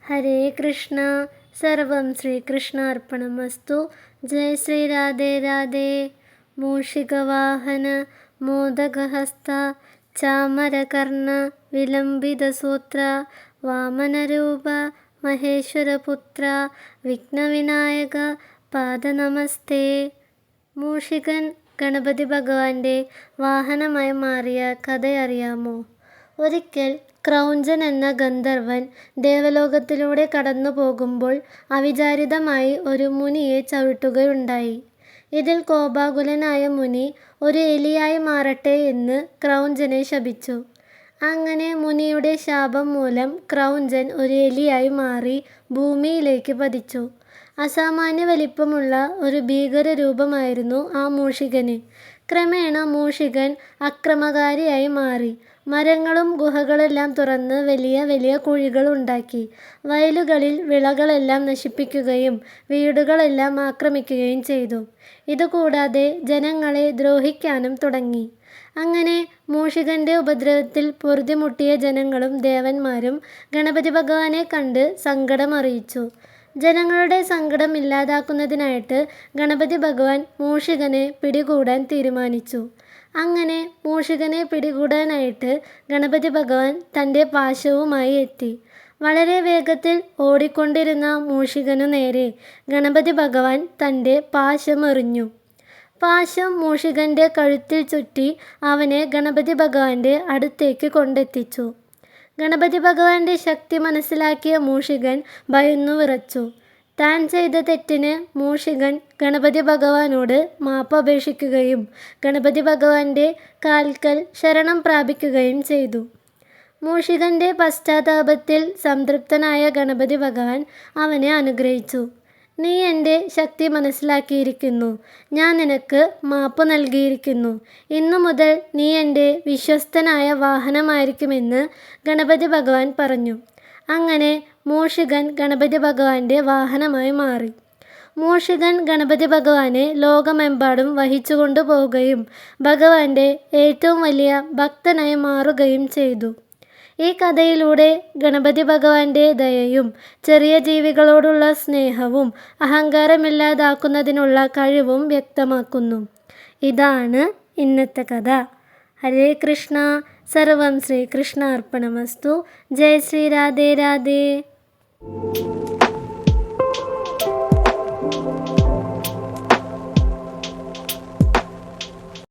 ഹരേ കൃഷ്ണ. സർവം ശ്രീകൃഷ്ണാർപ്പണമസ്തു. ജയ ശ്രീ രാധേ രാധേ. മൂഷികവാഹന മോദകഹസ്ത ചാമരകർണ വിലംബിതസൂത്ര വാമനരൂപ മഹേശ്വരപുത്ര വിഘ്നവിനായക പാദനമസ്തേ. മൂഷികൻ ഗണപതി ഭഗവാന്റെ വാഹനമായി മാറിയ കഥയറിയാമോ? ഒരിക്കൽ ക്രൗഞ്ചൻ എന്ന ഗന്ധർവൻ ദേവലോകത്തിലൂടെ കടന്നു പോകുമ്പോൾ അവിചാരിതമായി ഒരു മുനിയെ ചവിട്ടുകയുണ്ടായി. ഇതിൽ കോപാകുലനായ മുനി ഒരു എലിയായി മാറട്ടെ എന്ന് ക്രൗഞ്ചനെ ശപിച്ചു. അങ്ങനെ മുനിയുടെ ശാപം മൂലം ക്രൗഞ്ചൻ ഒരു എലിയായി മാറി ഭൂമിയിലേക്ക് പതിച്ചു. അസാമാന്യ വലിപ്പമുള്ള ഒരു ഭീകര രൂപമായിരുന്നു ആ മൂഷികന്. ക്രമേണ മൂഷികൻ അക്രമകാരിയായി മാറി. മരങ്ങളും ഗുഹകളെല്ലാം തുറന്ന് വലിയ വലിയ കുഴികൾ ഉണ്ടാക്കി. വയലുകളിൽ വിളകളെല്ലാം നശിപ്പിക്കുകയും വീടുകളെല്ലാം ആക്രമിക്കുകയും ചെയ്തു. ഇതുകൂടാതെ ജനങ്ങളെ ദ്രോഹിക്കാനും തുടങ്ങി. അങ്ങനെ മൂഷികന്റെ ഉപദ്രവത്തിൽ പൊറുതിമുട്ടിയ ജനങ്ങളും ദേവന്മാരും ഗണപതി ഭഗവാനെ കണ്ട് സങ്കടമറിയിച്ചു. ജനങ്ങളുടെ സങ്കടം ഇല്ലാതാക്കുന്നതിനായിട്ട് ഗണപതി ഭഗവാൻ മൂഷികനെ പിടികൂടാൻ തീരുമാനിച്ചു. അങ്ങനെ മൂഷികനെ പിടികൂടാനായിട്ട് ഗണപതി ഭഗവാൻ തൻ്റെ പാശവുമായി എത്തി. വളരെ വേഗത്തിൽ ഓടിക്കൊണ്ടിരുന്ന മൂഷികനു നേരെ ഗണപതി ഭഗവാൻ തൻ്റെ പാശം എറിഞ്ഞു. പാശം മൂഷികന്റെ കഴുത്തിൽ ചുറ്റി അവനെ ഗണപതി ഭഗവാന്റെ അടുത്തേക്ക് കൊണ്ടെത്തിച്ചു. ഗണപതി ഭഗവാന്റെ ശക്തി മനസ്സിലാക്കിയ മൂഷികൻ ഭയന്നു വിറച്ചു. താൻ ചെയ്ത തെറ്റിന് മൂഷികൻ ഗണപതി ഭഗവാനോട് മാപ്പ് അപേക്ഷിക്കുകയും ഗണപതി ഭഗവാന്റെ കാൽക്കൽ ശരണം പ്രാപിക്കുകയും ചെയ്തു. മൂഷികന്റെ പശ്ചാത്താപത്തിൽ സംതൃപ്തനായ ഗണപതി ഭഗവാൻ അവനെ അനുഗ്രഹിച്ചു. നീ എൻ്റെ ശക്തി മനസ്സിലാക്കിയിരിക്കുന്നു. ഞാൻ നിനക്ക് മാപ്പ് നൽകിയിരിക്കുന്നു. ഇന്നു മുതൽ നീ എൻ്റെ വിശ്വസ്തനായ വാഹനമായിരിക്കുമെന്ന് ഗണപതി ഭഗവാൻ പറഞ്ഞു. അങ്ങനെ മൂഷികൻ ഗണപതി ഭഗവാന്റെ വാഹനമായി മാറി. മൂഷികൻ ഗണപതി ഭഗവാനെ ലോകമെമ്പാടും വഹിച്ചു കൊണ്ടുപോവുകയും ഭഗവാന്റെ ഏറ്റവും വലിയ ഭക്തനായി മാറുകയും ചെയ്തു. ഈ കഥയിലൂടെ ഗണപതി ഭഗവാന്റെ ദയയും ചെറിയ ജീവികളോടുള്ള സ്നേഹവും അഹങ്കാരമില്ലാതാക്കുന്നതിനുള്ള കഴിവും വ്യക്തമാക്കുന്നു. ഇതാണ് ഇന്നത്തെ കഥ. ഹരേ കൃഷ്ണ. സർവം ശ്രീകൃഷ്ണാർപ്പണമസ്തു. ജയ ശ്രീ രാധേ രാധേ.